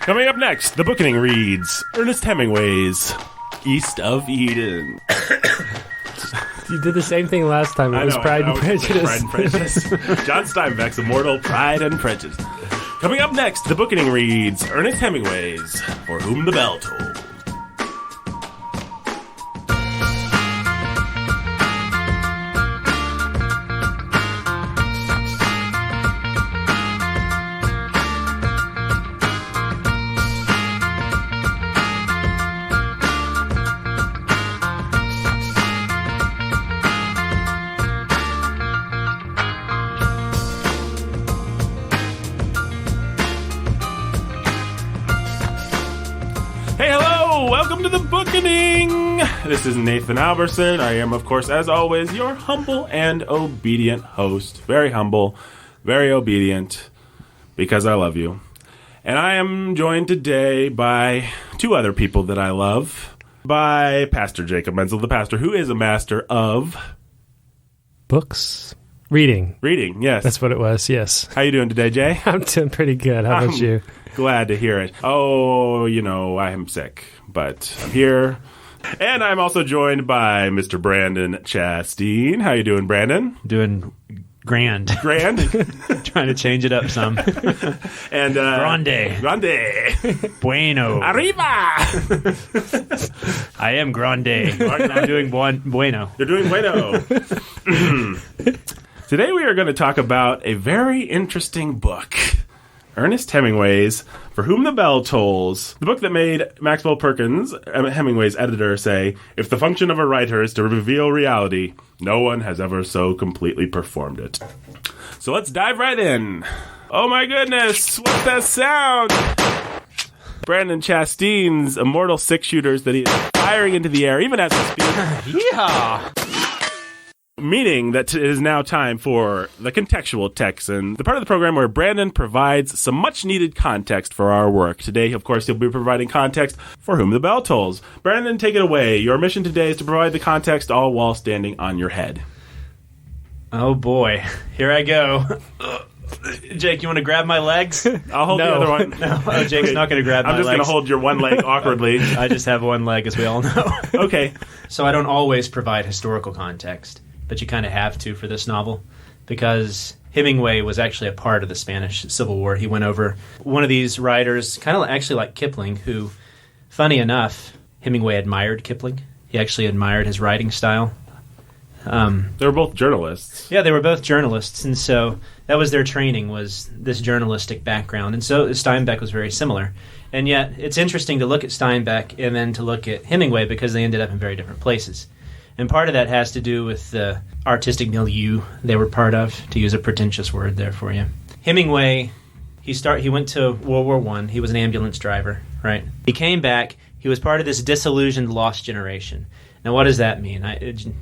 Coming up next, the Bookening reads Ernest Hemingway's East of Eden. You did the same thing last time. It was Pride and Prejudice. Pride and Prejudice. John Steinbeck's immortal Pride and Prejudice. Coming up next, the Bookening reads Ernest Hemingway's For Whom the Bell Tolls. Welcome to the Bookening! This is Nathan Alberson. I am, of course, as always, your humble and obedient host. Very humble, very obedient, because I love you. And I am joined today by two other people that I love. By Pastor Jacob Menzel, the pastor who is a master of... books. Reading, yes. That's what it was, yes. How you doing today, Jay? I'm doing pretty good. How about you? Glad to hear it. Oh, I am sick, but I'm here. And I'm also joined by Mr. Brandon Chasteen. How you doing, Brandon? Doing grand. Grand? Trying to change it up some. And Grande. Bueno. Arriba! I am grande. I'm doing bueno. You're doing bueno. Today we are going to talk about a very interesting book. Ernest Hemingway's For Whom the Bell Tolls, the book that made Maxwell Perkins, Hemingway's editor, say, if the function of a writer is to reveal reality, no one has ever so completely performed it. So let's dive right in. Oh my goodness, what's that sound? Brandon Chasteen's immortal six-shooters that he is firing into the air, even as we speak. Yeah. Meaning that it is now time for the Contextual Texan, the part of the program where Brandon provides some much-needed context for our work. Today, of course, he'll be providing context for Whom the Bell Tolls. Brandon, take it away. Your mission today is to provide the context all while standing on your head. Oh, boy. Here I go. Jake, you want to grab my legs? I'll hold the other one. No, Jake's not going to grab my legs. I'm just going to hold your one leg awkwardly. I just have one leg, as we all know. Okay. So I don't always provide historical context, but you kind of have to for this novel, because Hemingway was actually a part of the Spanish Civil War. He went over. One of these writers, kind of actually like Kipling, who, funny enough, Hemingway admired Kipling. He actually admired his writing style. They were both journalists. Yeah, they were both journalists, and so that was their training, was this journalistic background. And so Steinbeck was very similar. And yet, it's interesting to look at Steinbeck and then to look at Hemingway, because they ended up in very different places. And part of that has to do with the artistic milieu they were part of, to use a pretentious word there for you. Hemingway, he went to World War I. He was an ambulance driver, right? He came back. He was part of this disillusioned, lost generation. Now, what does that mean?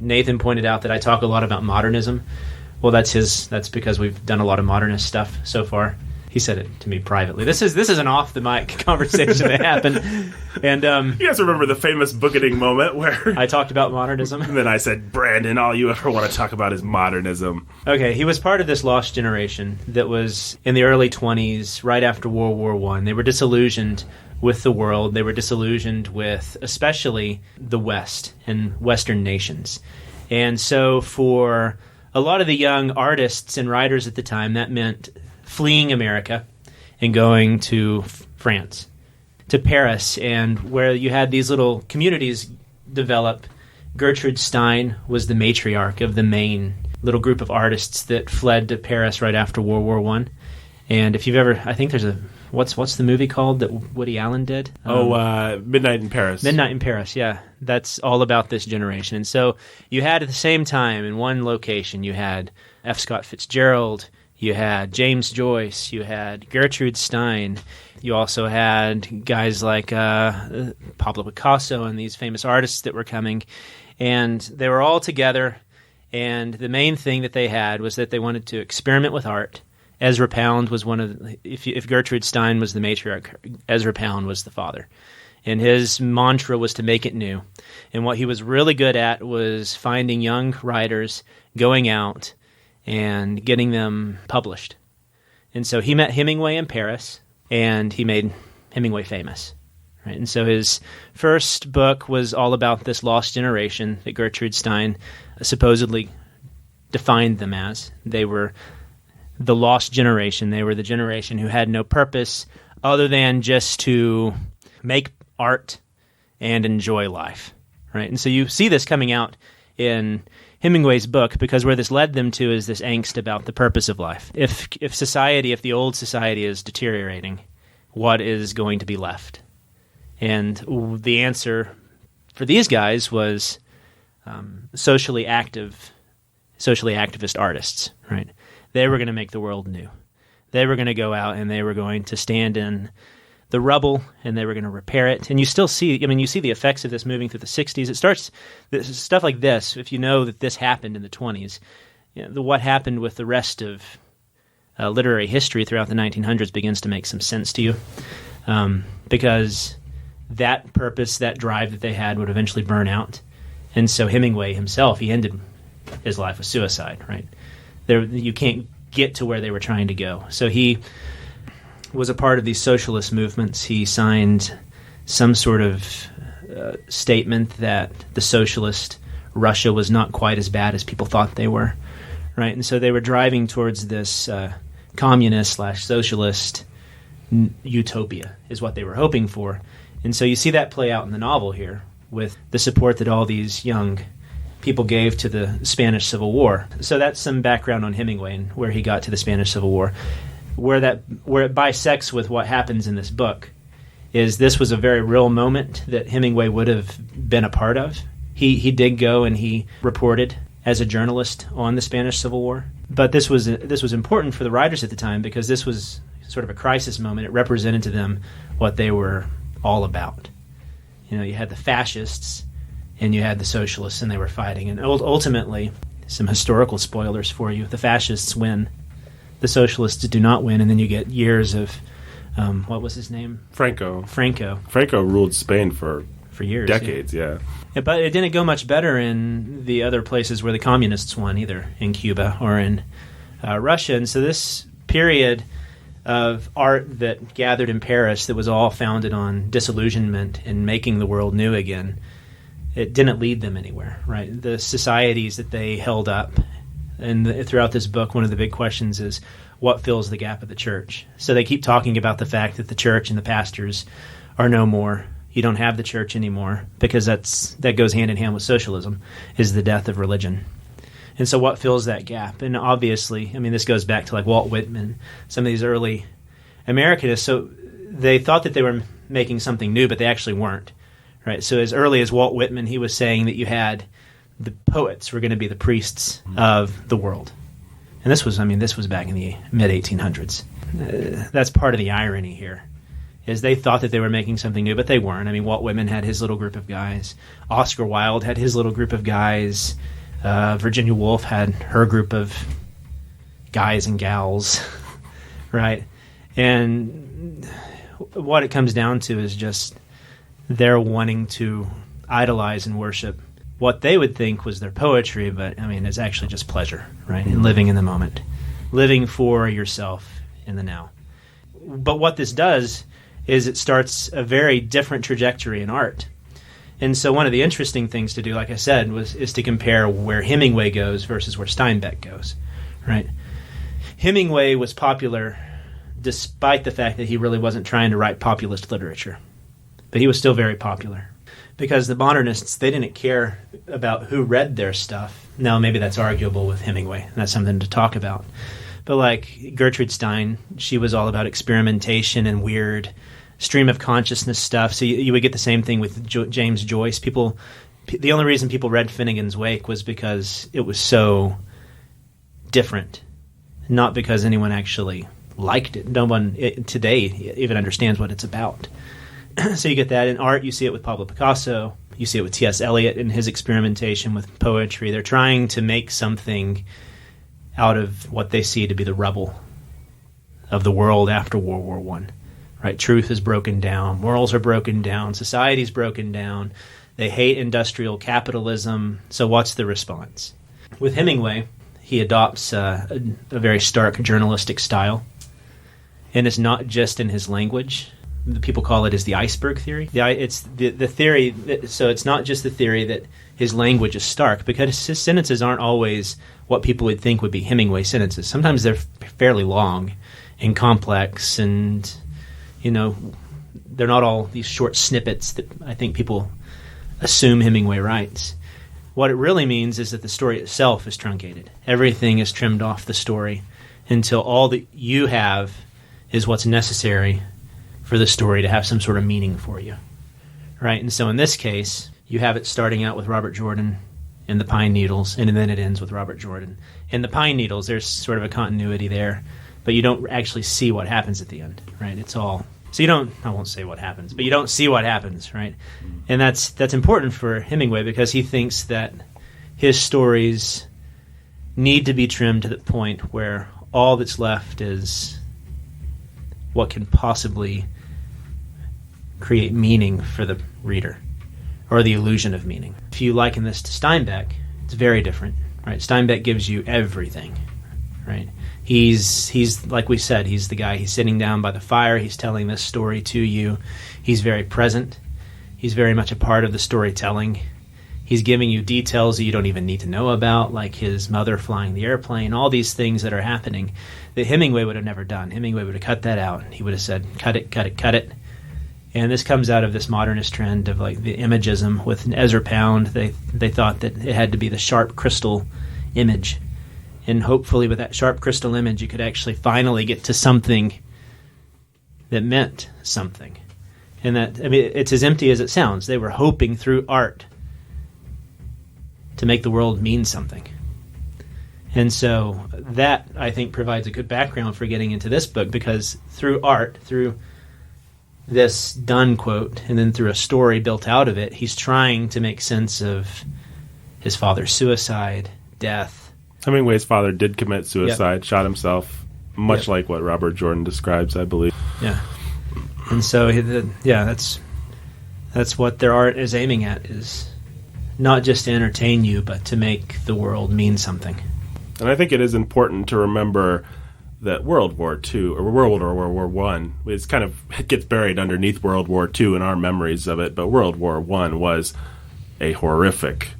Nathan pointed out that I talk a lot about modernism. Well, that's because we've done a lot of modernist stuff so far. He said it to me privately. This is an off-the-mic conversation that happened. And you guys remember the famous Bookening moment where I talked about modernism? And then I said, Brandon, all you ever want to talk about is modernism. Okay, he was part of this lost generation that was in the early 20s, right after World War I. They were disillusioned with the world. They were disillusioned with especially the West and Western nations. And so for a lot of the young artists and writers at the time, that meant fleeing America and going to France, to Paris, and where you had these little communities develop. Gertrude Stein was the matriarch of the main little group of artists that fled to Paris right after World War I. And if you've ever, I think there's a, what's the movie called that Woody Allen did? Midnight in Paris. Midnight in Paris, yeah. That's all about this generation. And so you had at the same time in one location, you had F. Scott Fitzgerald, you had James Joyce, you had Gertrude Stein, you also had guys like Pablo Picasso and these famous artists that were coming, and they were all together, and the main thing that they had was that they wanted to experiment with art. Ezra Pound was one of the, if Gertrude Stein was the matriarch, Ezra Pound was the father. And his mantra was to make it new. And what he was really good at was finding young writers, going out, and getting them published. And so he met Hemingway in Paris, and he made Hemingway famous. Right? And so his first book was all about this lost generation that Gertrude Stein supposedly defined them as. They were the lost generation. They were the generation who had no purpose other than just to make art and enjoy life. Right? And so you see this coming out in Hemingway's book, because where this led them to is this angst about the purpose of life. If the old society is deteriorating, what is going to be left? And the answer for these guys was socially activist artists, right? They were going to make the world new. They were going to go out and they were going to stand in the rubble and they were going to repair it. And you still see, you see the effects of this moving through the 60s. It starts, stuff like this, if you know that this happened in the 20s, what happened with the rest of literary history throughout the 1900s begins to make some sense to you. Because that purpose, that drive that they had would eventually burn out. And so Hemingway himself, he ended his life with suicide, right? You can't get to where they were trying to go. So he was a part of these socialist movements. He signed some sort of statement that the socialist Russia was not quite as bad as people thought they were, right? And so they were driving towards this communist/socialist utopia is what they were hoping for. And so you see that play out in the novel here with the support that all these young people gave to the Spanish Civil War. So that's some background on Hemingway and where he got to the Spanish Civil War. Where it bisects with what happens in this book is this was a very real moment that Hemingway would have been a part of. He did go and he reported as a journalist on the Spanish Civil War. But this was important for the writers at the time because this was sort of a crisis moment. It represented to them what they were all about. You had the fascists and you had the socialists, and they were fighting. And ultimately, some historical spoilers for you, the fascists win. The socialists do not win, and then you get years of, what was his name? Franco. Franco ruled Spain for years. Decades, yeah. But it didn't go much better in the other places where the communists won, either in Cuba or in Russia. And so this period of art that gathered in Paris that was all founded on disillusionment and making the world new again, it didn't lead them anywhere, right? The societies that they held up, and throughout this book, one of the big questions is, what fills the gap of the church? So they keep talking about the fact that the church and the pastors are no more. You don't have the church anymore, because that goes hand in hand with socialism, is the death of religion. And so what fills that gap? And obviously, this goes back to like Walt Whitman, some of these early Americanists. So they thought that they were making something new, but they actually weren't. Right? So as early as Walt Whitman, he was saying that you had the poets were going to be the priests of the world. And this was back in the mid-1800s. That's part of the irony here, is they thought that they were making something new, but they weren't. Walt Whitman had his little group of guys. Oscar Wilde had his little group of guys. Virginia Woolf had her group of guys and gals, right? And what it comes down to is just they're wanting to idolize and worship what they would think was their poetry, but it's actually just pleasure, right? And living in the moment, living for yourself in the now. But what this does is it starts a very different trajectory in art. And so one of the interesting things to do, like I said, is to compare where Hemingway goes versus where Steinbeck goes, right? Hemingway was popular despite the fact that he really wasn't trying to write populist literature. But he was still very popular. Because the modernists, they didn't care about who read their stuff. Now, maybe that's arguable with Hemingway, and that's something to talk about. But like Gertrude Stein, she was all about experimentation and weird stream of consciousness stuff. So you would get the same thing with James Joyce. The only reason people read Finnegan's Wake was because it was so different, not because anyone actually liked it. No one today even understands what it's about. So you get that in art. You see it with Pablo Picasso. You see it with T.S. Eliot in his experimentation with poetry. They're trying to make something out of what they see to be the rubble of the world after World War I. Right? Truth is broken down. Morals are broken down. Society's broken down. They hate industrial capitalism. So what's the response? With Hemingway, he adopts a very stark journalistic style. And it's not just in his language, people call it is the iceberg theory. It's the theory, so it's not just the theory that his language is stark, because his sentences aren't always what people would think would be Hemingway sentences. Sometimes they're fairly long and complex, and, they're not all these short snippets that I think people assume Hemingway writes. What it really means is that the story itself is truncated. Everything is trimmed off the story until all that you have is what's necessary for the story to have some sort of meaning for you, right? And so in this case, you have it starting out with Robert Jordan in the Pine Needles, and then it ends with Robert Jordan. In the Pine Needles, there's sort of a continuity there, but you don't actually see what happens at the end, right? It's all... So I won't say what happens, but you don't see what happens, right? And that's important for Hemingway, because he thinks that his stories need to be trimmed to the point where all that's left is what can possibly create meaning for the reader, or the illusion of meaning. If you liken this to Steinbeck, it's very different, right? Steinbeck gives you everything, right? He's like we said, he's the guy, he's sitting down by the fire, he's telling this story to you. He's very present. He's very much a part of the storytelling. He's giving you details that you don't even need to know about, like his mother flying the airplane, all these things that are happening that Hemingway would have never done. Hemingway would have cut that out. He would have said, cut it, cut it, cut it. And this comes out of this modernist trend of like the imagism with Ezra Pound. They thought that it had to be the sharp crystal image. And hopefully with that sharp crystal image, you could actually finally get to something that meant something. And that, it's as empty as it sounds. They were hoping through art to make the world mean something. And so that, I think, provides a good background for getting into this book, because through art, through this done quote, and then through a story built out of it, he's trying to make sense of his father's suicide, death. Hemingway's father did commit suicide, shot himself, much like what Robert Jordan describes, I believe. Yeah. And so, that's what their art is aiming at, is not just to entertain you, but to make the world mean something. And I think it is important to remember that World War II, or World War I, it gets buried underneath World War II in our memories of it, but World War I was a horrific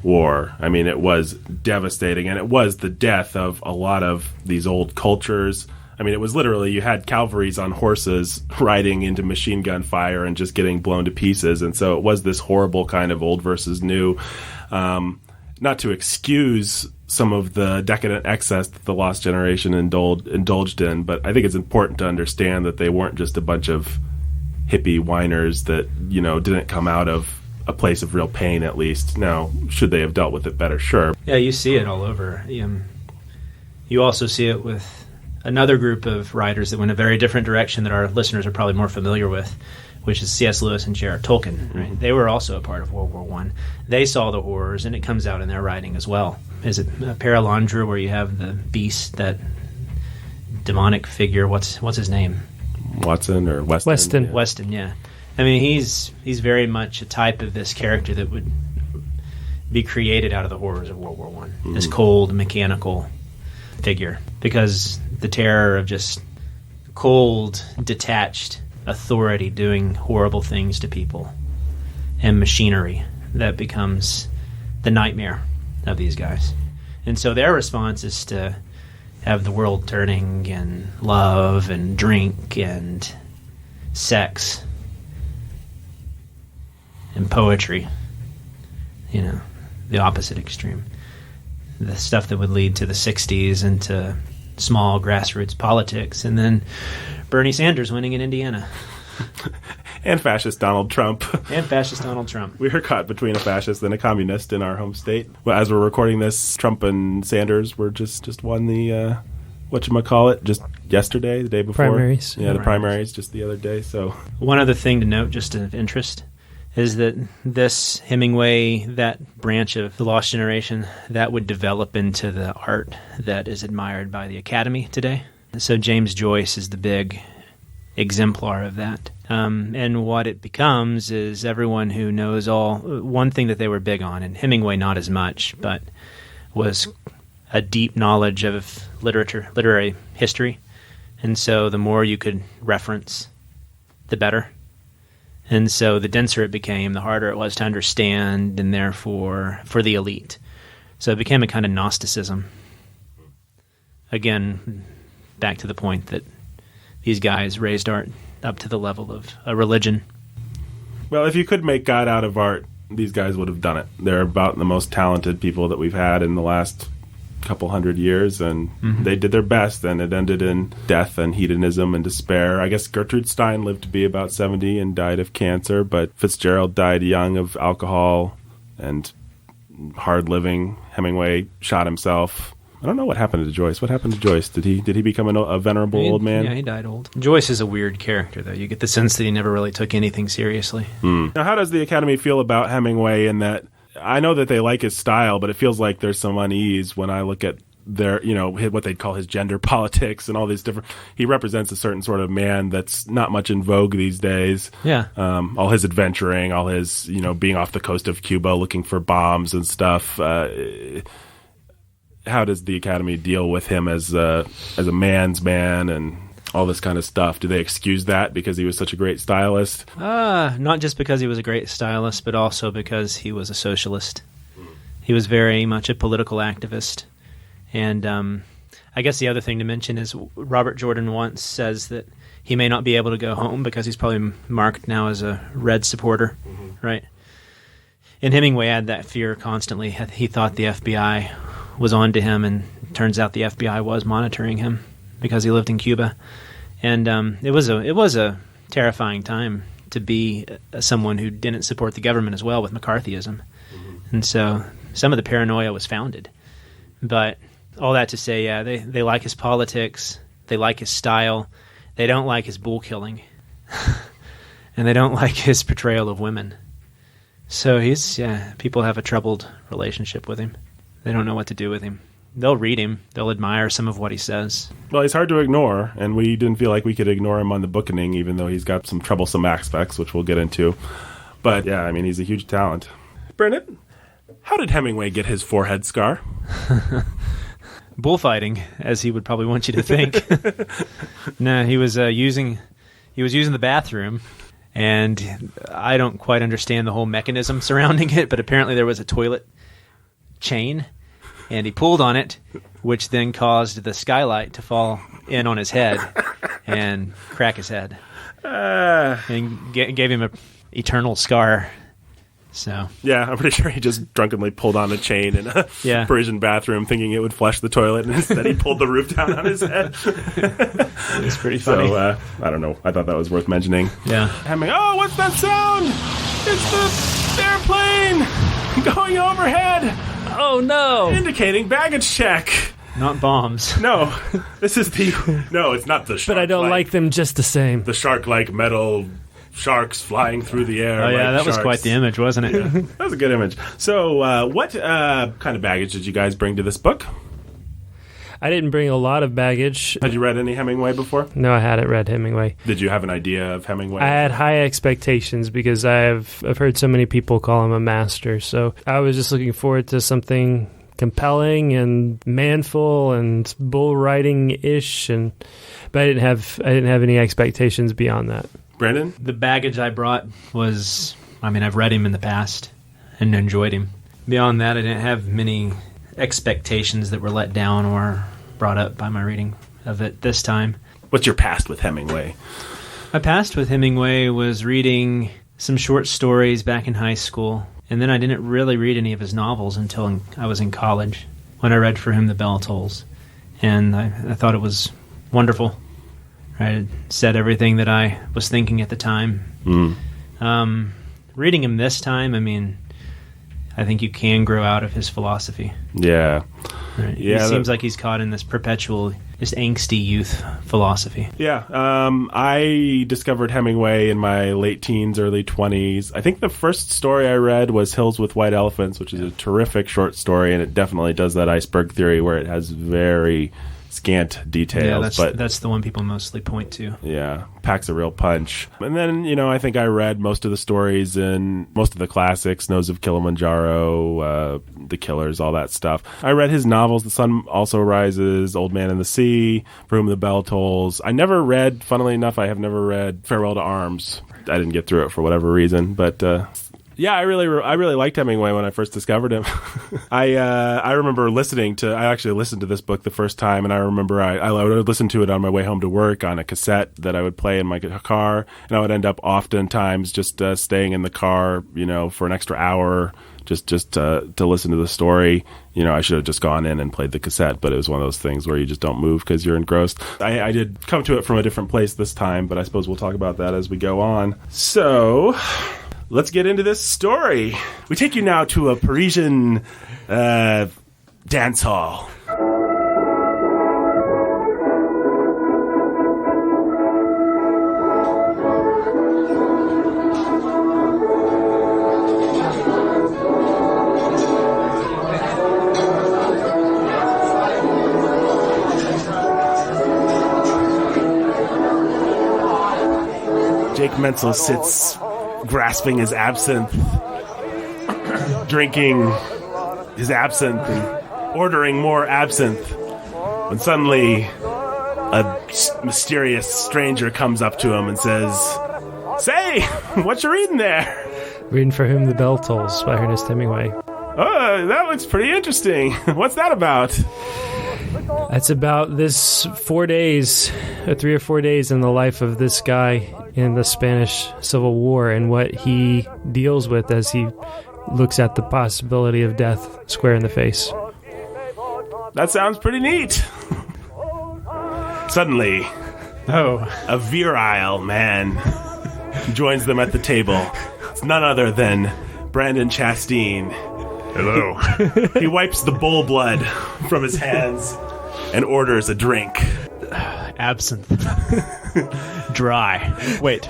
war. I mean, it was devastating, and it was the death of a lot of these old cultures. I mean, it was literally, you had cavalries on horses riding into machine gun fire and just getting blown to pieces, and so it was this horrible kind of old versus new. Not to excuse some of the decadent excess that the Lost Generation indulged in, but I think it's important to understand that they weren't just a bunch of hippie whiners that, didn't come out of a place of real pain, at least. Now, should they have dealt with it better? Sure. Yeah, you see it all over. You also see it with another group of writers that went a very different direction that our listeners are probably more familiar with, which is C.S. Lewis and J.R. Tolkien. Right? They were also a part of World War I. They saw the horrors, and it comes out in their writing as well. Is it Paralandra, where you have the beast, that demonic figure? What's his name? Watson or Weston? Weston. Yeah. Weston, yeah. I mean, he's very much a type of this character that would be created out of the horrors of World War I. Mm-hmm. This cold, mechanical figure, because the terror of just cold, detached authority doing horrible things to people, and machinery that becomes the nightmare of these guys. And so their response is to have the world turning, and love and drink and sex and poetry, the opposite extreme. The stuff that would lead to the 60s and to small grassroots politics, and then Bernie Sanders winning in Indiana. And fascist Donald Trump. We were caught between a fascist and a communist in our home state. Well, as we're recording this, Trump and Sanders were just won the, whatchamacallit, just yesterday, the day before. Primaries. Yeah, the primaries just the other day. So one other thing to note, just of interest, is that this Hemingway, that branch of the Lost Generation, that would develop into the art that is admired by the Academy today. So James Joyce is the big exemplar of that. And what it becomes is everyone who knows one thing that they were big on, and Hemingway not as much, but was a deep knowledge of literary history. And so the more you could reference the better. And so the denser it became, the harder it was to understand, and therefore for the elite. So it became a kind of Gnosticism. Again, back to the point that these guys raised art up to the level of a religion. Well, if you could make God out of art, these guys would have done it. They're about the most talented people that we've had in the last couple hundred years, and they did their best, and it ended in death and hedonism and despair. I guess Gertrude Stein lived to be about 70 and died of cancer, but Fitzgerald died young of alcohol and hard living. Hemingway shot himself. I don't know what happened to Joyce. What happened to Joyce? Did he become a venerable old man? Yeah, he died old. Joyce is a weird character, though. You get the sense that he never really took anything seriously. Now, how does the Academy feel about Hemingway in that? I know that they like his style, but it feels like there's some unease when I look at their, what they'd call his gender politics and all these different. He represents a certain sort of man that's not much in vogue these days. Yeah. All his adventuring, all his, being off the coast of Cuba looking for bombs and stuff. How does the Academy deal with him as a man's man and all this kind of stuff? Do they excuse that because he was such a great stylist? Not just because he was a great stylist, but also because he was a socialist. He was very much a political activist. And I guess the other thing to mention is Robert Jordan once says that he may not be able to go home because he's probably marked now as a Red supporter, right? And Hemingway had that fear constantly. He thought the FBI was on to him, and turns out the FBI was monitoring him because he lived in Cuba. And it was a terrifying time to be someone who didn't support the government as well with McCarthyism. And so some of the paranoia was founded. But all that to say, yeah, they like his politics, they like his style, they don't like his bull killing, and they don't like his portrayal of women. So people have a troubled relationship with him. They don't know what to do with him. They'll read him. They'll admire some of what he says. Well, he's hard to ignore, and we didn't feel like we could ignore him on the Bookening, even though he's got some troublesome aspects, which we'll get into. But, yeah, I mean, he's a huge talent. Brennan, how did Hemingway get his forehead scar? Bullfighting, as he would probably want you to think. No, he was using the bathroom, and I don't quite understand the whole mechanism surrounding it, but apparently there was a toilet chain, and he pulled on it, which then caused the skylight to fall in on his head and crack his head, and gave him an eternal scar. So yeah, I'm pretty sure he just drunkenly pulled on a chain in a Parisian bathroom, thinking it would flush the toilet, and instead he pulled the roof down on his head. It's pretty funny. So I don't know. I thought that was worth mentioning. Yeah. Oh, what's that sound? It's the airplane going overhead. Oh, no. Indicating baggage check. Not bombs. No. This is No, it's not the shark. But I don't like them just the same. The shark-like metal sharks flying through the air. Oh, yeah, that was quite the image, wasn't it? Yeah, that was a good image. So, what kind of baggage did you guys bring to this book? I didn't bring a lot of baggage. Had you read any Hemingway before? No, I hadn't read Hemingway. Did you have an idea of Hemingway? I had high expectations because I've heard so many people call him a master. So I was just looking forward to something compelling and manful and bull riding-ish, but I didn't have any expectations beyond that. Brandon? The baggage I brought was, I've read him in the past and enjoyed him. Beyond that, I didn't have many expectations that were let down or brought up by my reading of it this time. What's your past with Hemingway? My past with Hemingway was reading some short stories back in high school, and then I didn't really read any of his novels until I was in college, when I read for him The Bell Tolls. And I thought it was wonderful. It said everything that I was thinking at the time. Reading him this time, I think you can grow out of his philosophy. Yeah. Right. Yeah, he seems like he's caught in this perpetual, just angsty youth philosophy. Yeah. I discovered Hemingway in my late teens, early 20s. I think the first story I read was Hills with White Elephants, which is a terrific short story, and it definitely does that iceberg theory where it has very scant details. Yeah, that's the one people mostly point to. Yeah, packs a real punch. And then, I think I read most of the stories in most of the classics, Nose of Kilimanjaro, The Killers, all that stuff. I read his novels, The Sun Also Rises, Old Man in the Sea, For Whom the Bell Tolls. I never read, funnily enough, I have never read Farewell to Arms. I didn't get through it for whatever reason, but yeah, I really liked Hemingway when I first discovered him. I remember I actually listened to this book the first time, and I remember I would listen to it on my way home to work on a cassette that I would play in my car, and I would end up oftentimes just staying in the car, for an extra hour just to listen to the story. I should have just gone in and played the cassette, but it was one of those things where you just don't move because you're engrossed. I did come to it from a different place this time, but I suppose we'll talk about that as we go on. So, let's get into this story. We take you now to a Parisian dance hall. Jake Menzel sits grasping his absinthe, drinking his absinthe and ordering more absinthe, when suddenly a mysterious stranger comes up to him and says, "Say, what you reading there?" Reading For Whom the Bell Tolls by Ernest Hemingway. Oh, that looks pretty interesting. What's that about? That's about this 4 days, 3 or 4 days in the life of this guy in the Spanish Civil War and what he deals with as he looks at the possibility of death square in the face. That sounds pretty neat. Suddenly, a virile man joins them at the table. It's none other than Brandon Chastain. Hello. He wipes the bull blood from his hands and orders a drink. Absinthe. Dry. Wait.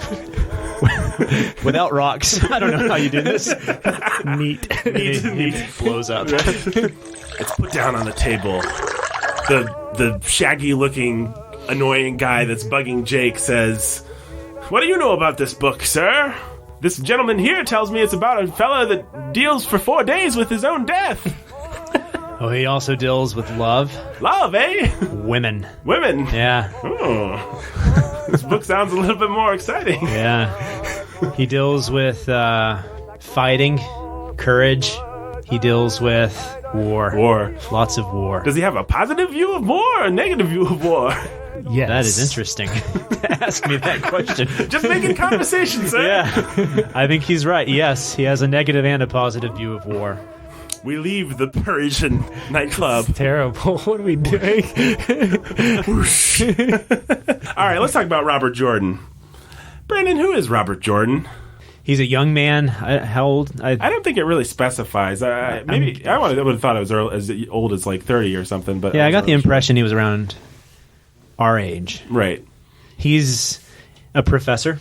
Without rocks. I don't know how you do this. Neat. He blows up. It's put down on the table. The shaggy-looking, annoying guy that's bugging Jake says, "What do you know about this book, sir? This gentleman here tells me it's about a fella that deals for 4 days with his own death." Oh, he also deals with love. Love, eh? Women. Women? Yeah. Oh. This book sounds a little bit more exciting. Yeah. He deals with fighting, courage. He deals with war. War. Lots of war. Does he have a positive view of war or a negative view of war? Yes. That is interesting. Ask me that question. Just making conversation, sir. Yeah. I think he's right. Yes, he has a negative and a positive view of war. We leave the Parisian nightclub. It's terrible. What are we doing? Whoosh. All right, let's talk about Robert Jordan. Brandon, who is Robert Jordan? He's a young man. How old? I don't think it really specifies. I would have thought it was as old as like 30 or something. But yeah, I got the impression he was around our age. Right. He's a professor,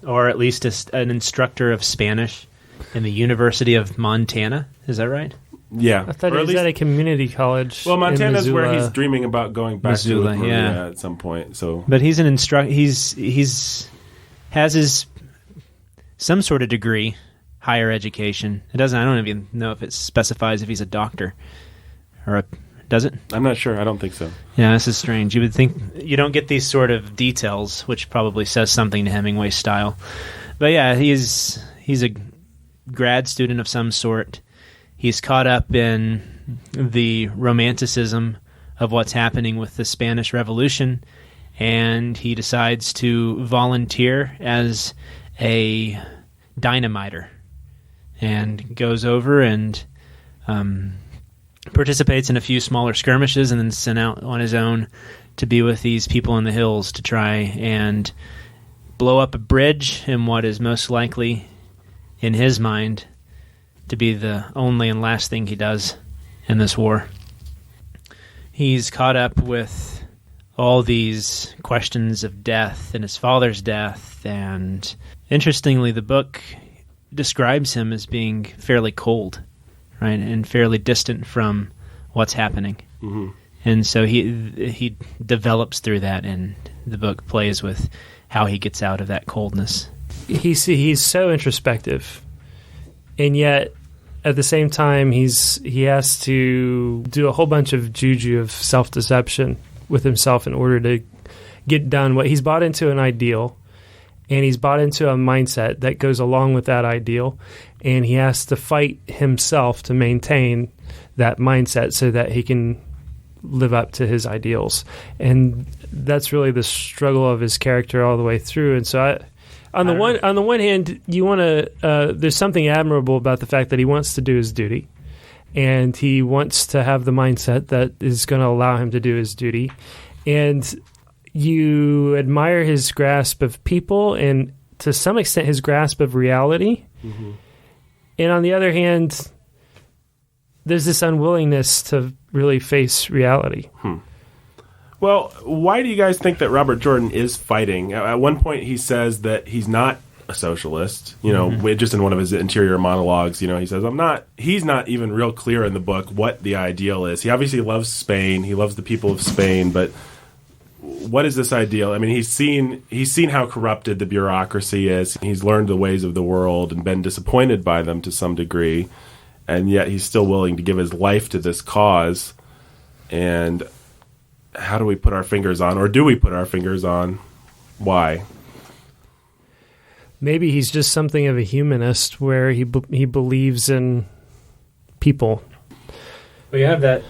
or at least an instructor of Spanish in the University of Montana. Is that right? Yeah. I thought he was at a community college. Well, Montana's where he's dreaming about going back Missoula, to Maria at some point. So, but he's an he's has his some sort of degree, higher education. It doesn't. I don't even know if it specifies if he's a doctor or does it? I'm not sure. I don't think so. Yeah, this is strange. You would think you don't get these sort of details, which probably says something to Hemingway's style. But yeah, he's a grad student of some sort. He's caught up in the romanticism of what's happening with the Spanish Revolution, and he decides to volunteer as a dynamiter and goes over and participates in a few smaller skirmishes and then sent out on his own to be with these people in the hills to try and blow up a bridge in what is most likely, in his mind, to be the only and last thing he does in this war. He's caught up with all these questions of death and his father's death, and interestingly, the book describes him as being fairly cold, right, and fairly distant from what's happening. Mm-hmm. And so he develops through that, and the book plays with how he gets out of that coldness. He's so introspective, and yet at the same time he has to do a whole bunch of juju of self-deception with himself in order to get done what he's bought into, an ideal, and he's bought into a mindset that goes along with that ideal, and he has to fight himself to maintain that mindset so that he can live up to his ideals. And that's really the struggle of his character all the way through. And so on the one hand, you want to there's something admirable about the fact that he wants to do his duty, and he wants to have the mindset that is going to allow him to do his duty. And you admire his grasp of people and to some extent his grasp of reality. Mm-hmm. And on the other hand, there's this unwillingness to really face reality. Well, why do you guys think that Robert Jordan is fighting? At one point he says that he's not a socialist, just in one of his interior monologues, he says, he's not even real clear in the book what the ideal is. He obviously loves Spain. He loves the people of Spain, but what is this ideal? I mean, he's seen how corrupted the bureaucracy is. He's learned the ways of the world and been disappointed by them to some degree, and yet he's still willing to give his life to this cause. And how do we put our fingers on, or do we put our fingers on, why? Maybe he's just something of a humanist where he believes in people. Well, you have that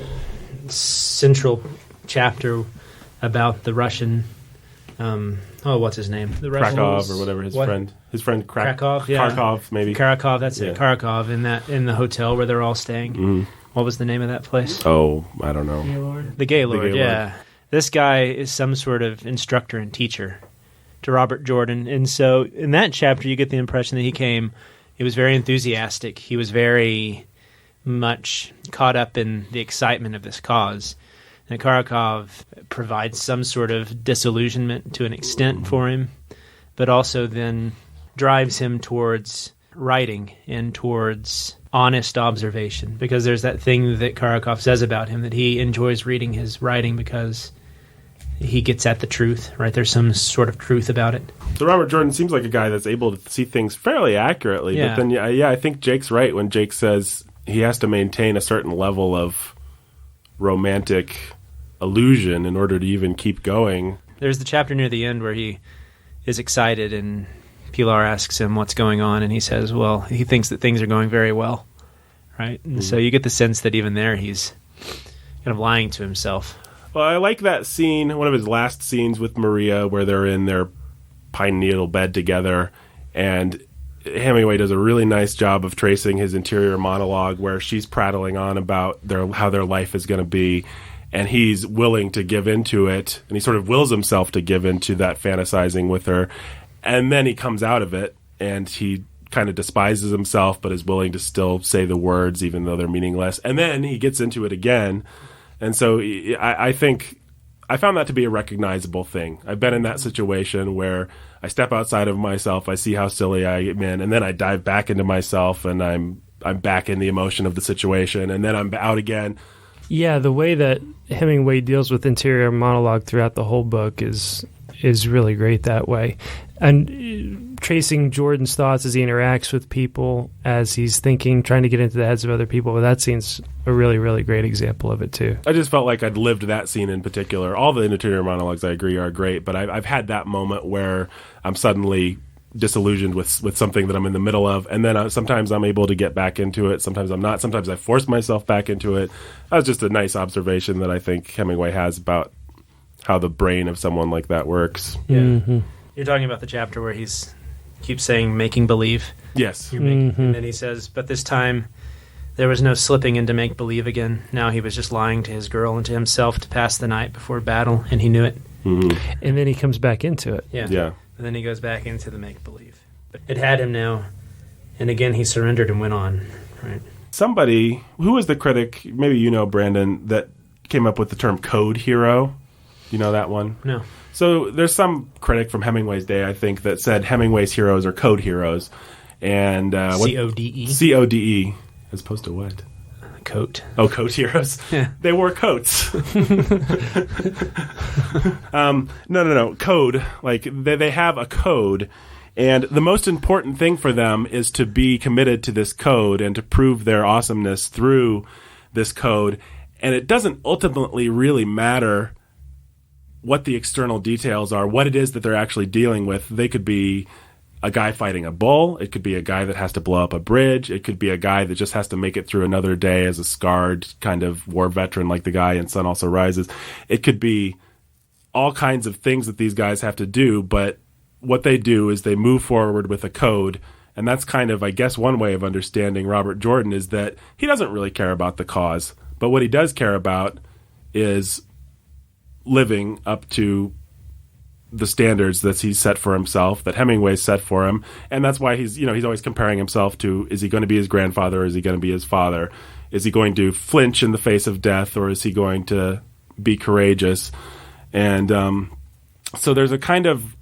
central chapter about the Russian, what's his name? The Krakow or whatever, his friend Krakow, yeah. Kharkov, maybe. Kharkov, that's it. Kharkov, in the hotel where they're all staying. Mm-hmm. What was the name of that place? Oh, I don't know. The Gaylord, yeah. This guy is some sort of instructor and teacher to Robert Jordan. And so in that chapter, you get the impression that he was very enthusiastic. He was very much caught up in the excitement of this cause. And Kharkov provides some sort of disillusionment to an extent for him, but also then drives him towards writing and towards honest observation, because there's that thing that Kharkov says about him, that he enjoys reading his writing because he gets at the truth, right? There's some sort of truth about it. So Robert Jordan seems like a guy that's able to see things fairly accurately, but then, I think Jake's right when Jake says he has to maintain a certain level of romantic illusion in order to even keep going. There's the chapter near the end where he is excited and Pilar asks him what's going on, and he says, well, he thinks that things are going very well, right? And so you get the sense that even there he's kind of lying to himself. Well, I like that scene, one of his last scenes with Maria, where they're in their pine needle bed together, and Hemingway does a really nice job of tracing his interior monologue where she's prattling on about how their life is going to be, and he's willing to give into it, and he sort of wills himself to give into that fantasizing with her. And then he comes out of it, and he kind of despises himself, but is willing to still say the words, even though they're meaningless. And then he gets into it again. And so I think I found that to be a recognizable thing. I've been in that situation where I step outside of myself, I see how silly I am in, and then I dive back into myself, and I'm back in the emotion of the situation, and then I'm out again. Yeah, the way that Hemingway deals with interior monologue throughout the whole book is really great that way. And tracing Jordan's thoughts as he interacts with people, as he's thinking, trying to get into the heads of other people, that scene's a really, really great example of it, too. I just felt like I'd lived that scene in particular. All the interior monologues, I agree, are great, but I've had that moment where I'm suddenly disillusioned with something that I'm in the middle of, and then sometimes I'm able to get back into it, sometimes I'm not, sometimes I force myself back into it. That was just a nice observation that I think Hemingway has about how the brain of someone like that works. Yeah. Mm-hmm. You're talking about the chapter where he's keeps saying making believe. Yes. And then he says, but this time there was no slipping into make believe again. Now he was just lying to his girl and to himself to pass the night before battle, and he knew it. Mm-hmm. And then he comes back into it. Yeah. And then he goes back into the make believe. But it had him now, and again he surrendered and went on. Right. Somebody, who was the critic, maybe you know, Brandon, that came up with the term code hero? You know that one? No. So there's some critic from Hemingway's day, I think, that said Hemingway's heroes are code heroes. And C-O-D-E? C-O-D-E, as opposed to what? coat. Oh, coat heroes. Yeah. They wore coats. No. Code. Like, they have a code. And the most important thing for them is to be committed to this code and to prove their awesomeness through this code. And it doesn't ultimately really matter what the external details are, what it is that they're actually dealing with. They could be a guy fighting a bull. It could be a guy that has to blow up a bridge. It could be a guy that just has to make it through another day as a scarred kind of war veteran like the guy in Sun Also Rises. It could be all kinds of things that these guys have to do, but what they do is they move forward with a code. And that's kind of, I guess, one way of understanding Robert Jordan is that he doesn't really care about the cause. But what he does care about is living up to the standards that he's set for himself, that Hemingway set for him. And that's why he's always comparing himself to, is he going to be his grandfather or is he going to be his father? Is he going to flinch in the face of death or is he going to be courageous? And so there's a kind of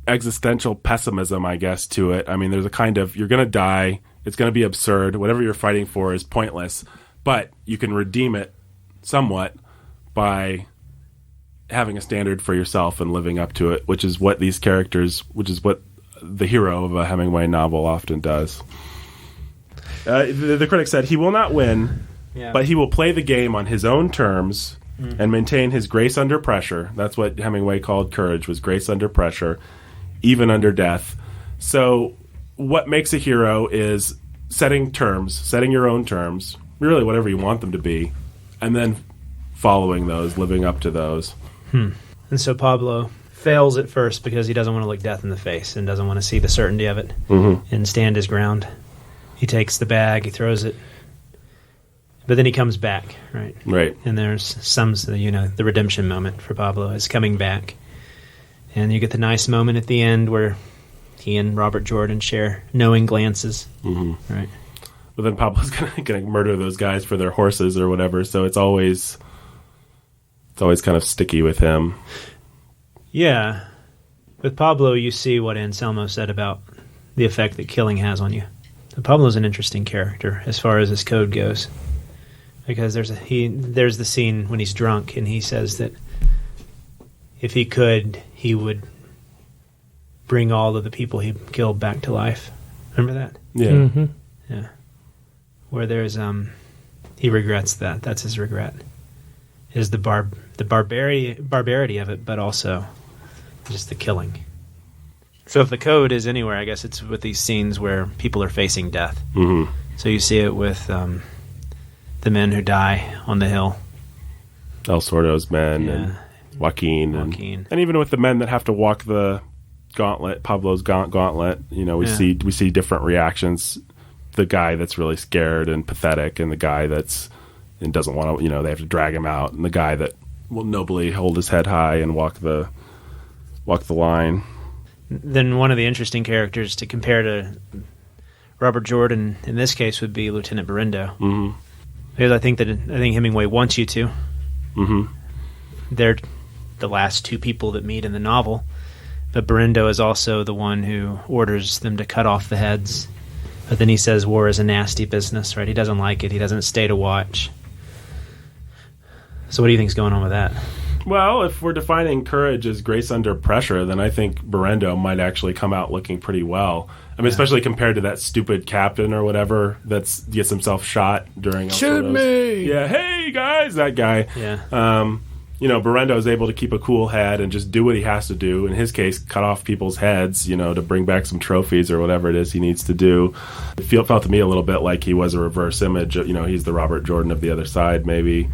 existential pessimism, I guess, to it. I mean, there's a kind of, you're going to die, it's going to be absurd, whatever you're fighting for is pointless, but you can redeem it somewhat by having a standard for yourself and living up to it, which is what these characters, which is what the hero of a Hemingway novel often does. The critic said, he will not win, but he will play the game on his own terms and maintain his grace under pressure. That's what Hemingway called courage, was grace under pressure, even under death. So what makes a hero is setting your own terms, really whatever you want them to be, and then following those, living up to those. And so Pablo fails at first because he doesn't want to look death in the face and doesn't want to see the certainty of it and stand his ground. He takes the bag, he throws it, but then he comes back, right? Right. And there's the redemption moment for Pablo is coming back. And you get the nice moment at the end where he and Robert Jordan share knowing glances, right? But then Pablo's going to murder those guys for their horses or whatever, so it's always kind of sticky with him. Yeah. With Pablo, you see what Anselmo said about the effect that killing has on you. And Pablo's an interesting character as far as his code goes, because there's the scene when he's drunk and he says that if he could, he would bring all of the people he killed back to life. Remember that? Yeah. Yeah. Where there's he regrets that. That's his regret. Is the barbarity of it, but also just the killing. So if the code is anywhere, I guess it's with these scenes where people are facing death. So you see it with the men who die on the hill. El Sordo's men and Joaquin. And even with the men that have to walk the gauntlet, Pablo's gauntlet, we see different reactions. The guy that's really scared and pathetic, and the guy that's and doesn't want to, they have to drag him out, and the guy that will nobly hold his head high and walk the line. Then one of the interesting characters to compare to Robert Jordan in this case would be Lieutenant Berendo, because I think Hemingway wants you to. They're the last two people that meet in the novel, but Berendo is also the one who orders them to cut off the heads. But then he says war is a nasty business, right? He doesn't like it. He doesn't stay to watch. So what do you think's going on with that? Well, if we're defining courage as grace under pressure, then I think Berendo might actually come out looking pretty well. I mean, especially compared to that stupid captain or whatever that gets himself shot during... Shoot me! Yeah, hey, guys, that guy. Yeah. Berendo is able to keep a cool head and just do what he has to do. In his case, cut off people's heads, to bring back some trophies or whatever it is he needs to do. It felt to me a little bit like he was a reverse image. He's the Robert Jordan of the other side, maybe.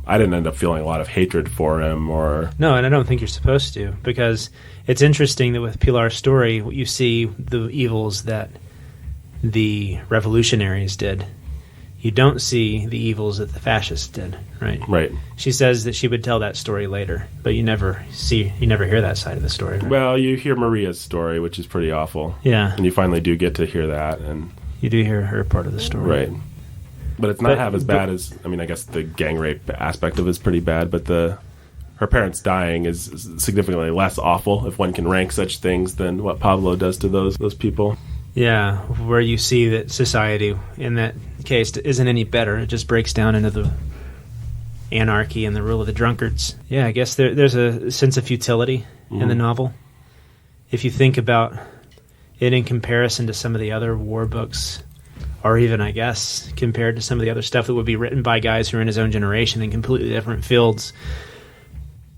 I didn't end up feeling a lot of hatred for him. No, and I don't think you're supposed to, because it's interesting that with Pilar's story, you see the evils that the revolutionaries did. You don't see the evils that the fascists did, right? Right. She says that she would tell that story later, but you never hear that side of the story. Right? Well, you hear Maria's story, which is pretty awful. Yeah. And you finally do get to hear that. And you do hear her part of the story. Right. But it's not half as bad as, I guess the gang rape aspect of it is pretty bad, but her parents dying is significantly less awful, if one can rank such things, than what Pablo does to those people. Yeah, where you see that society, in that case isn't any better. It just breaks down into the anarchy and the rule of the drunkards. Yeah, I guess there's a sense of futility in the novel. If you think about it in comparison to some of the other war books, or even, I guess, compared to some of the other stuff that would be written by guys who are in his own generation in completely different fields.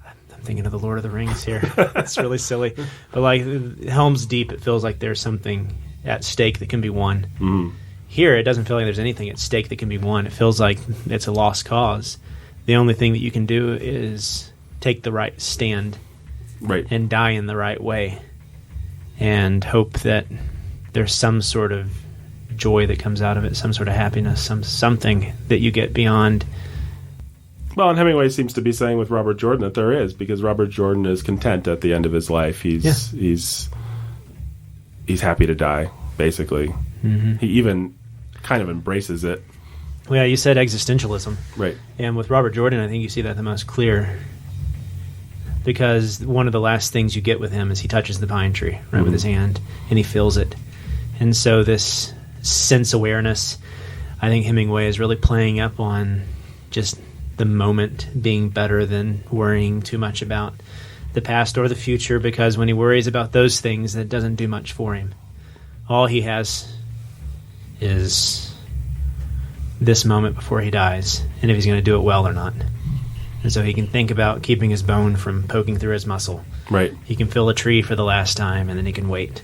I'm thinking of the Lord of the Rings here. It's really silly. But like Helm's Deep, it feels like there's something at stake that can be won. Mm. Here, it doesn't feel like there's anything at stake that can be won. It feels like it's a lost cause. The only thing that you can do is take the right stand, Right. and die in the right way, and hope that there's some sort of joy that comes out of it, some sort of happiness, something that you get beyond. Well, and Hemingway seems to be saying with Robert Jordan that there is, because Robert Jordan is content at the end of his life. He's happy to die, basically. Mm-hmm. He even kind of embraces it. Well, yeah, you said existentialism. Right. And with Robert Jordan, I think you see that the most clear, because one of the last things you get with him is he touches the pine tree, right, with his hand, and he feels it. And so this sense awareness, I think Hemingway is really playing up on just the moment being better than worrying too much about the past or the future, because when he worries about those things, that doesn't do much for him. All he has is this moment before he dies, and if he's going to do it well or not. And so he can think about keeping his bone from poking through his muscle. Right. He can fill a tree for the last time, and then he can wait.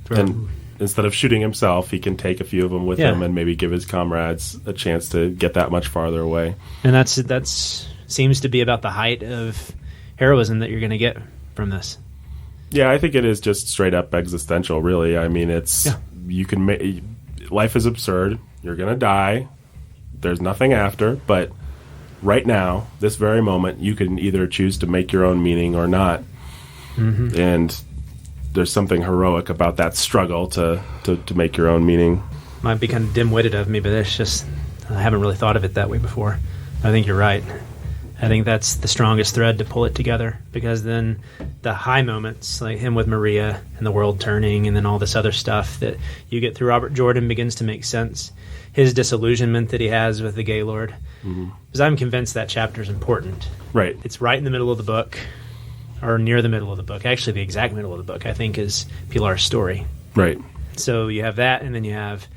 And instead of shooting himself, he can take a few of them with him and maybe give his comrades a chance to get that much farther away. And that's seems to be about the height of heroism that you're going to get from this. Yeah, I think it is just straight up existential, really. I mean, it's you can life is absurd. You're going to die. There's nothing after, but right now, this very moment, you can either choose to make your own meaning or not. Mm-hmm. And there's something heroic about that struggle to make your own meaning. Might be kind of dim-witted of me, but it's just, I haven't really thought of it that way before. I think you're right. I think that's the strongest thread to pull it together, because then the high moments, like him with Maria and the world turning and then all this other stuff that you get through Robert Jordan begins to make sense. His disillusionment that he has with the Gaylord. Because I'm convinced that chapter is important. Right. It's right in the middle of the book, or near the middle of the book. Actually, the exact middle of the book, I think, is Pilar's story. Right. So you have that, and then you have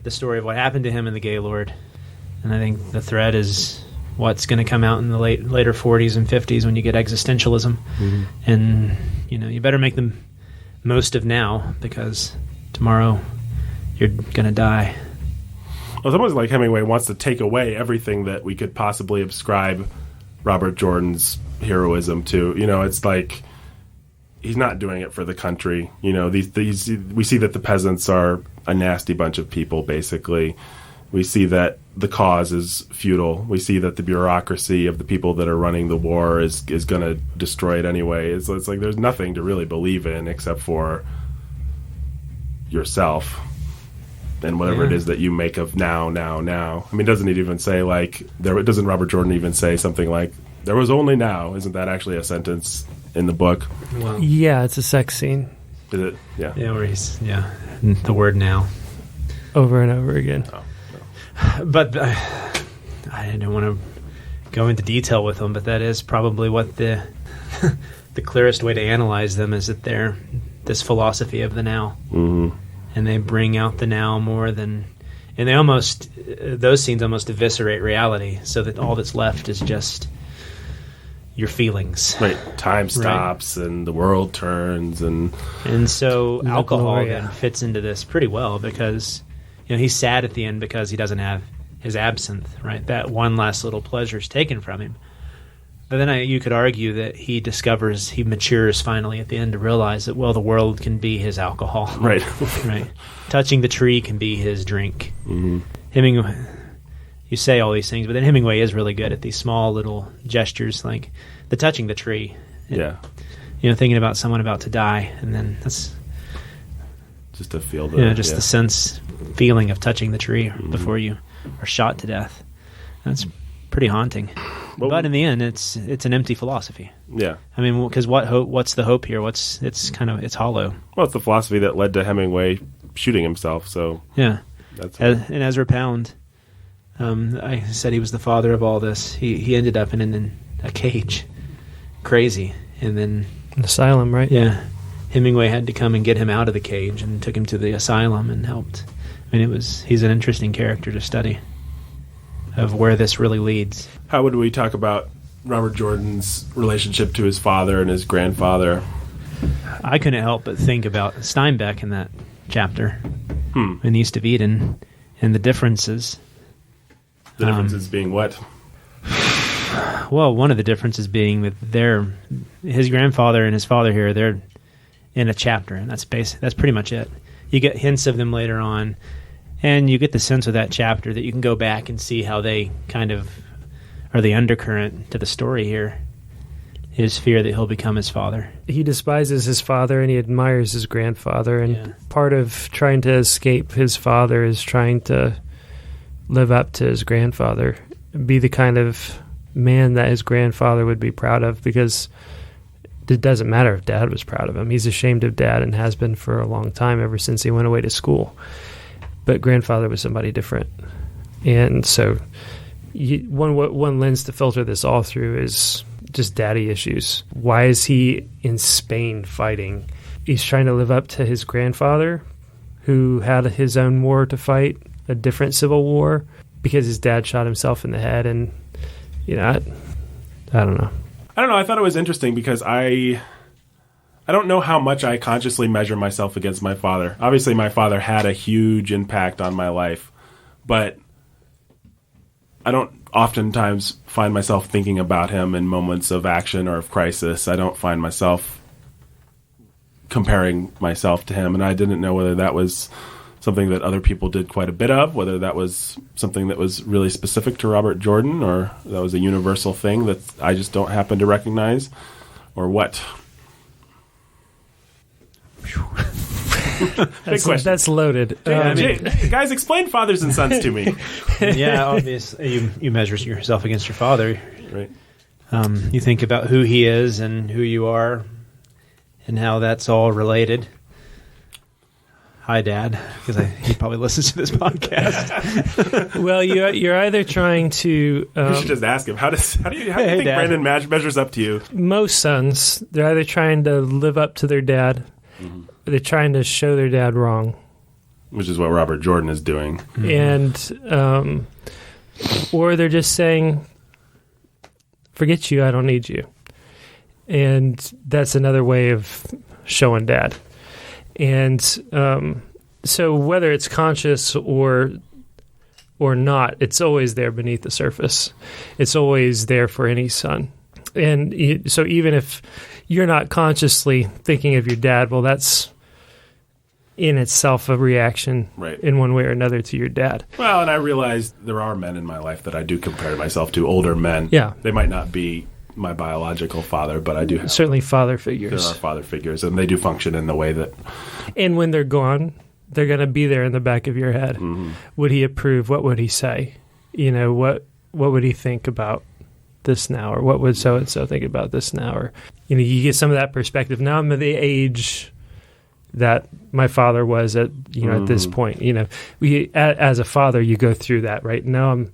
the story of what happened to him and the Gaylord. And I think the thread is what's going to come out in the later 40s and 50s when you get existentialism. Mm-hmm. And, you better make the most of now, because tomorrow you're going to die. Well, it's almost like Hemingway wants to take away everything that we could possibly ascribe Robert Jordan's heroism to. It's like he's not doing it for the country. These we see that the peasants are a nasty bunch of people, basically. We see that the cause is futile. We see that the bureaucracy of the people that are running the war is going to destroy it anyway. It's like there's nothing to really believe in except for yourself and whatever it is that you make of now. I mean, doesn't it even say, doesn't Robert Jordan even say something like, there was only now? Isn't that actually a sentence in the book? Well, yeah, it's a sex scene. Is it? Yeah. Yeah, where he's, the word now. Over and over again. Oh, no. But I didn't want to go into detail with them, but that is probably what the the clearest way to analyze them is that they're this philosophy of the now. Mm-hmm. And they bring out the now more than... And those scenes almost eviscerate reality, so that all that's left is just your feelings. Right. Time stops and the world turns. And so alcohol Gloria then fits into this pretty well, because he's sad at the end because he doesn't have his absinthe, right? That one last little pleasure is taken from him. But then you could argue that he matures finally at the end to realize that, the world can be his alcohol. Right. Right. Touching the tree can be his drink. Mm-hmm. Hemingway, you say all these things, but then Hemingway is really good at these small little gestures, like the touching the tree. Yeah. Thinking about someone about to die, and then that's just to feel the feeling of touching the tree before you are shot to death. That's pretty haunting. But in the end, it's an empty philosophy. Yeah. I mean, because what's the hope here? It's hollow. Well, it's the philosophy that led to Hemingway shooting himself. So yeah, That's And Ezra Pound, I said he was the father of all this. He ended up in a cage. Crazy. And then... An asylum, right? Yeah. Hemingway had to come and get him out of the cage and took him to the asylum and helped. I mean, he's an interesting character to study of where this really leads. How would we talk about Robert Jordan's relationship to his father and his grandfather? I couldn't help but think about Steinbeck in that chapter in East of Eden and the differences. The differences being what? Well, one of the differences being that his grandfather and his father here, they're in a chapter, and that's pretty much it. You get hints of them later on, and you get the sense of that chapter that you can go back and see how they kind of are the undercurrent to the story here. His fear that he'll become his father. He despises his father and he admires his grandfather, and part of trying to escape his father is trying to live up to his grandfather, be the kind of man that his grandfather would be proud of, because it doesn't matter if Dad was proud of him. He's ashamed of Dad and has been for a long time, ever since he went away to school. But grandfather was somebody different. And so one lens to filter this all through is just daddy issues. Why is he in Spain fighting? He's trying to live up to his grandfather, who had his own war to fight, a different civil war, because his dad shot himself in the head. And, I don't know. I thought it was interesting because I don't know how much I consciously measure myself against my father. Obviously, my father had a huge impact on my life, but I don't oftentimes find myself thinking about him in moments of action or of crisis. I don't find myself comparing myself to him, and I didn't know whether that was something that other people did quite a bit of, whether that was something that was really specific to Robert Jordan, or that was a universal thing that I just don't happen to recognize, or what. Big question. That's loaded. Guys, explain fathers and sons to me. Yeah, obviously, you measure yourself against your father. Right. You think about who he is and who you are and how that's all related. Hi, Dad, because he probably listens to this podcast. Well, you're either trying to... you should just ask him. How do you think Dad. Brandon measures up to you? Most sons, they're either trying to live up to their dad, or they're trying to show their dad wrong. Which is what Robert Jordan is doing. And, or they're just saying, forget you, I don't need you. And that's another way of showing dad. And so whether it's conscious or not, it's always there beneath the surface. It's always there for any son. And so even if you're not consciously thinking of your dad, well, that's in itself a reaction in one way or another to your dad. Well, and I realize there are men in my life that I do compare myself to, older men. Yeah. They might not be my biological father, but I do have... Certainly father figures. There are father figures, and they do function in the way that... And when they're gone, they're going to be there in the back of your head. Mm-hmm. Would he approve? What would he say? What would he think about this now? Or what would so-and-so think about this now? Or, you get some of that perspective. Now I'm at the age that my father was at, at this point. As a father, you go through that, right? Now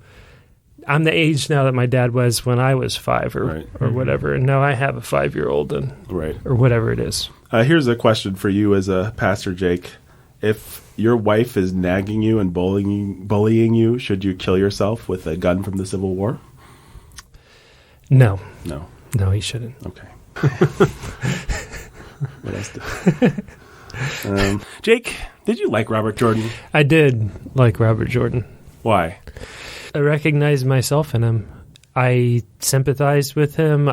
I'm the age now that my dad was when I was 5 or whatever, and now I have a 5-year-old or whatever it is. Here's a question for you as a pastor, Jake. If your wife is nagging you and bullying you, should you kill yourself with a gun from the Civil War? No. No, he shouldn't. Okay. What else? Jake, did you like Robert Jordan? I did like Robert Jordan. Why? I recognized myself in him. I sympathized with him.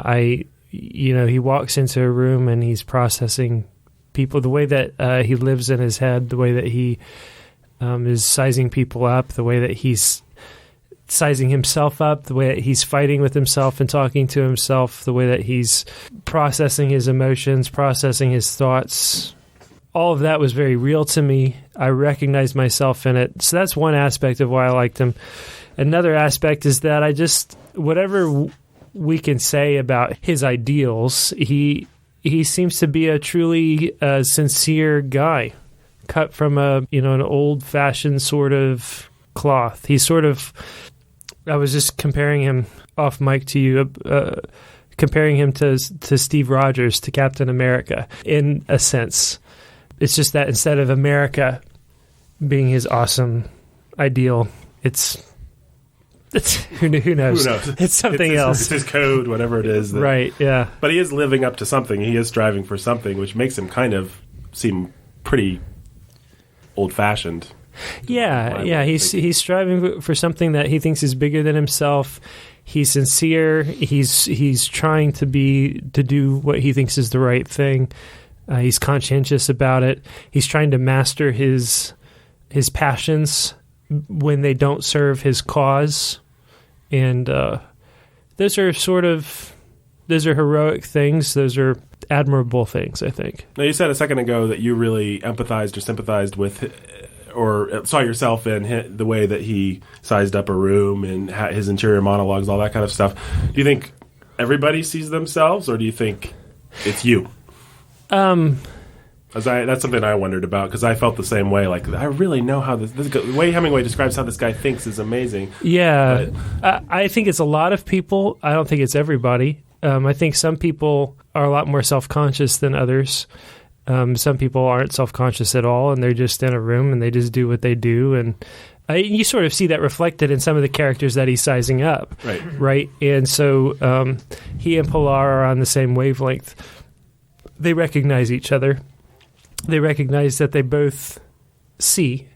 He walks into a room and he's processing people, the way that he lives in his head, the way that he is sizing people up, the way that he's sizing himself up, the way that he's fighting with himself and talking to himself, the way that he's processing his emotions, processing his thoughts. All of that was very real to me. I recognized myself in it. So that's one aspect of why I liked him. Another aspect is that whatever we can say about his ideals, he seems to be a truly sincere guy cut from an old-fashioned sort of cloth. He's sort of, I was just comparing him off mic to you, comparing him to Steve Rogers, to Captain America, in a sense. It's just that instead of America being his awesome ideal, it's who knows? Who knows? It's something else. It's his code, whatever it is. Right, yeah. But he is living up to something. He is striving for something, which makes him kind of seem pretty old-fashioned. Yeah. He's striving for something that he thinks is bigger than himself. He's sincere. He's trying to do what he thinks is the right thing. He's conscientious about it. He's trying to master his passions when they don't serve his cause, and those are heroic things. Those are admirable things, I think. Now, you said a second ago that you really empathized or sympathized with, or saw yourself in the way that he sized up a room and his interior monologues, all that kind of stuff. Do you think everybody sees themselves, or do you think it's you? That's something I wondered about, because I felt the same way. Like, I really know how the way Hemingway describes how this guy thinks is amazing. Yeah, I think it's a lot of people. I don't think it's everybody. I think some people are a lot more self-conscious than others. Some people aren't self-conscious at all, and they're just in a room and they just do what they do. And you sort of see that reflected in some of the characters that he's sizing up. Right? And so he and Pilar are on the same wavelength. They recognize each other. They recognize that they both see,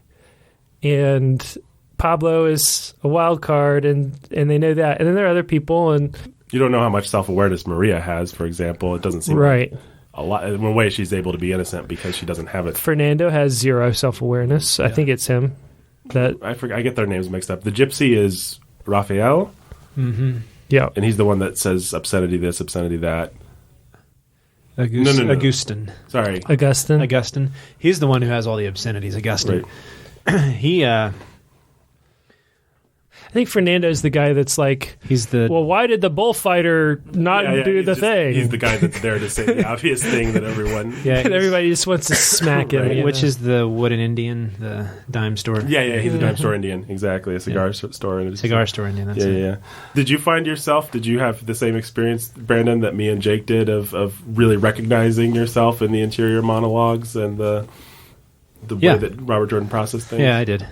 and Pablo is a wild card, and they know that. And then there are other people, and you don't know how much self-awareness Maria has, for example. It doesn't seem right. Like a lot. In a way, she's able to be innocent because she doesn't have it. Fernando has zero self-awareness. Yeah. I think it's him. I get their names mixed up. The gypsy is Raphael. Mm-hmm. Yeah, and he's the one that says obscenity this, obscenity that. No. Augustine. Sorry. Augustine. He's the one who has all the obscenities. Augustine. Right. I think Fernando's the guy that's like, well, why did the bullfighter not do the thing? He's the guy that's there to say the obvious thing that everyone... and everybody just wants to smack him. Right. Which is the wooden Indian, the dime store. Yeah, he's a dime store Indian. Exactly, a cigar store. Cigar store Indian, that's it. Yeah. Did you have the same experience, Brandon, that me and Jake did of really recognizing yourself in the interior monologues and the way that Robert Jordan processed things? Yeah, I did.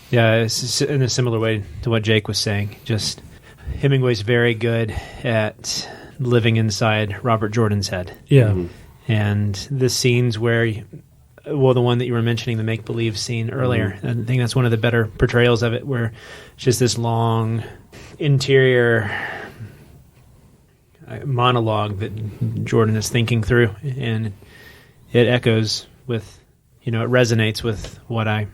Yeah, it's in a similar way to what Jake was saying. Just Hemingway's very good at living inside Robert Jordan's head. Yeah. Mm-hmm. And the scenes where, the one that you were mentioning, the make-believe scene earlier, I think that's one of the better portrayals of it, where it's just this long interior monologue that Jordan is thinking through, and it echoes with, it resonates with what I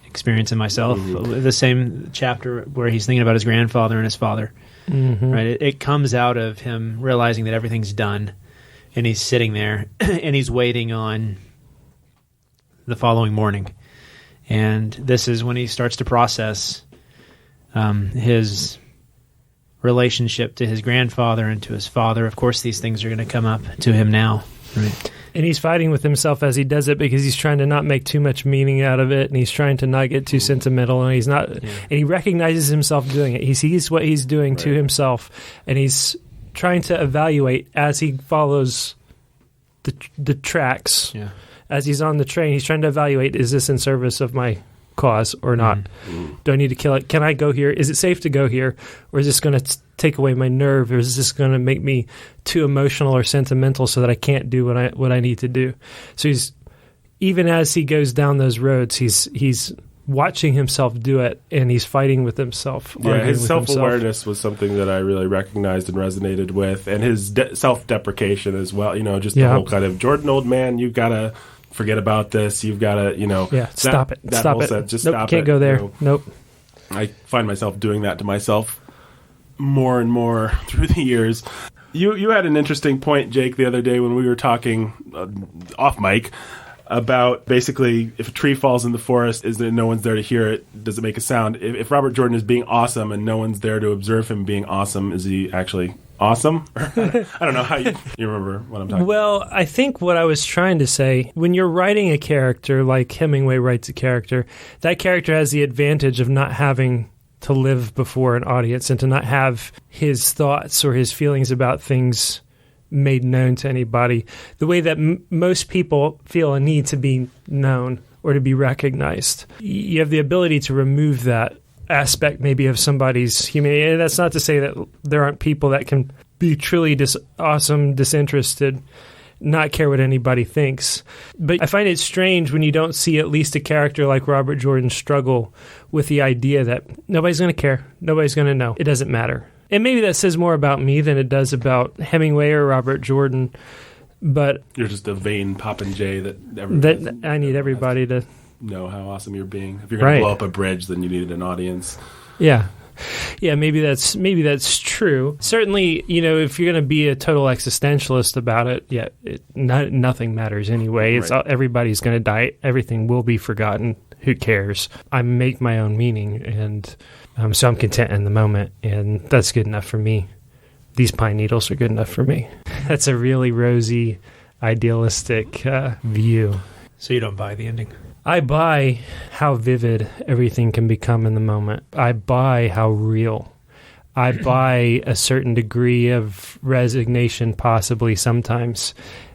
experience in myself. Mm-hmm. The same chapter where he's thinking about his grandfather and his father. Mm-hmm. Right? It comes out of him realizing that everything's done, and he's sitting there and he's waiting on the following morning. And this is when he starts to process his relationship to his grandfather and to his father. Of course, these things are going to come up to him now. Right? And he's fighting with himself as he does it, because he's trying to not make too much meaning out of it, and he's trying to not get too sentimental, and he's not. Yeah. And he recognizes himself doing it. He sees what he's doing to himself, and he's trying to evaluate as he follows the tracks. Yeah. As he's on the train, he's trying to evaluate: is this in service of my cause or not? Do I need to kill it? Can I go here? Is it safe to go here, or is this going to take away my nerve, or is this going to make me too emotional or sentimental so that I can't do what I need to do? So he's, even as he goes down those roads, he's watching himself do it, and he's fighting with himself. Yeah, his self-awareness was something that I really recognized and resonated with, and his self-deprecation as well. Just the whole kind of, Jordan, old man, you've got to forget about this. You've got to, stop it. Stop it. Just nope, stop can't it. Go there. Nope. I find myself doing that to myself more and more through the years. You had an interesting point, Jake, the other day when we were talking off mic about basically if a tree falls in the forest, is there no one's there to hear it? Does it make a sound? If Robert Jordan is being awesome and no one's there to observe him being awesome, is he actually awesome. I don't know how you remember what I'm talking about. Well, I think what I was trying to say, when you're writing a character like Hemingway writes a character, that character has the advantage of not having to live before an audience and to not have his thoughts or his feelings about things made known to anybody. The way that most people feel a need to be known or to be recognized. You have the ability to remove that aspect maybe of somebody's humanity. And that's not to say that there aren't people that can be truly awesome, disinterested, not care what anybody thinks. But I find it strange when you don't see at least a character like Robert Jordan struggle with the idea that nobody's going to care, nobody's going to know, it doesn't matter. And maybe that says more about me than it does about Hemingway or Robert Jordan. But you're just a vain popinjay that I need everybody to know how awesome you're being. If you're going to blow up a bridge, then you need an audience. Yeah. Yeah, maybe that's true. Certainly, if you're going to be a total existentialist about it, nothing matters anyway. It's everybody's going to die. Everything will be forgotten. Who cares? I make my own meaning, and so I'm content in the moment, and that's good enough for me. These pine needles are good enough for me. That's a really rosy, idealistic view. So you don't buy the ending? I buy how vivid everything can become in the moment. I buy how real. I buy a certain degree of resignation, possibly sometimes.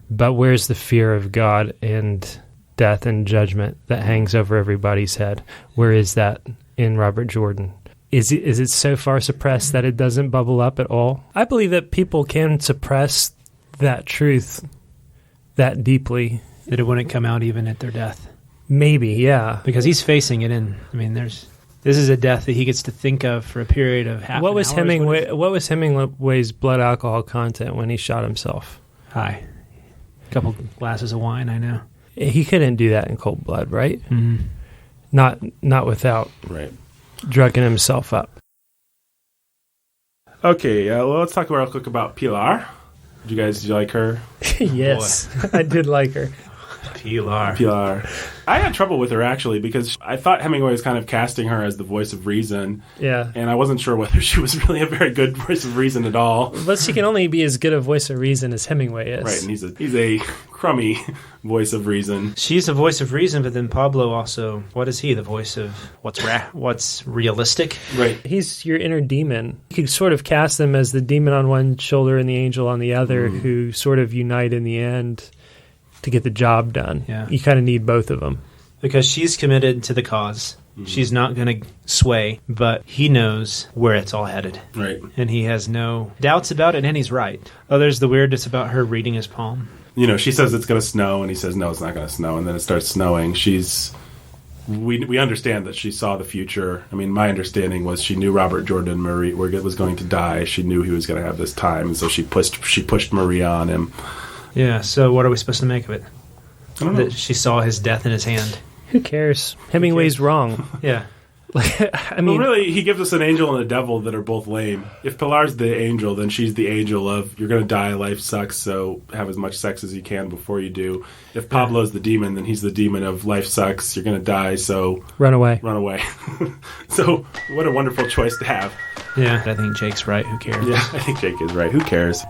But where's the fear of God and death and judgment that hangs over everybody's head? Where is that in Robert Jordan? Is it so far suppressed that it doesn't bubble up at all? I believe that people can suppress that truth that deeply. That it wouldn't come out even at their death. Maybe, yeah. Because he's facing it this is a death that he gets to think of for a period of half what an was hour. What was Hemingway's blood alcohol content when he shot himself? High. A couple glasses of wine, I know. He couldn't do that in cold blood, right? Mm-hmm. Not without drugging himself up. Okay, well, let's talk real quick about Pilar. Did you like her? Yes, I did like her. Pilar. I had trouble with her, actually, because I thought Hemingway was kind of casting her as the voice of reason. Yeah. And I wasn't sure whether she was really a very good voice of reason at all. But she can only be as good a voice of reason as Hemingway is. Right, and he's a crummy voice of reason. She's a voice of reason, but then Pablo also, what is he? The voice of what's realistic? Right. He's your inner demon. You could sort of cast them as the demon on one shoulder and the angel on the other, who sort of unite in the end to get the job done. Yeah. You kind of need both of them. Because she's committed to the cause. Mm-hmm. She's not going to sway, but he knows where it's all headed. Right. And he has no doubts about it, and he's right. Oh, there's the weirdness about her reading his palm. She says it's going to snow, and he says, no, it's not going to snow, and then it starts snowing. We understand that she saw the future. I mean, my understanding was she knew Robert Jordan Marie was going to die. She knew he was going to have this time, and so she pushed Maria on him. Yeah, so what are we supposed to make of it? I don't know. That she saw his death in his hand. Who cares? Hemingway's wrong. Yeah. Well, really, he gives us an angel and a devil that are both lame. If Pilar's the angel, then she's the angel of, you're going to die, life sucks, so have as much sex as you can before you do. If Pablo's the demon, then he's the demon of, life sucks, you're going to die, so... Run away. So, what a wonderful choice to have. Yeah, I think Jake's right. Who cares? Yeah, I think Jake is right. Who cares?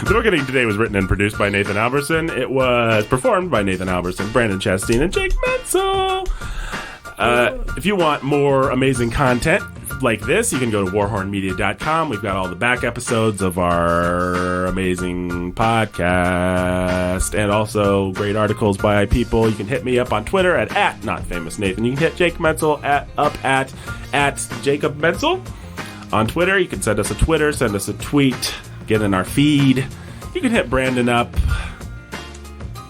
The Bookening today was written and produced by Nathan Alberson. It was performed by Nathan Alberson, Brandon Chastain, and Jake Menzel. If you want more amazing content like this, you can go to warhornmedia.com. We've got all the back episodes of our amazing podcast and also great articles by people. You can hit me up on Twitter at NotFamousNathan. You can hit Jake Menzel at Jacob Menzel. On Twitter, you can send us a Twitter, send us a tweet, get in our feed. You can hit Brandon up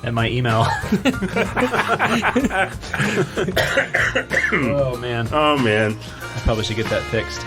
at my email. Oh man. I probably should get that fixed.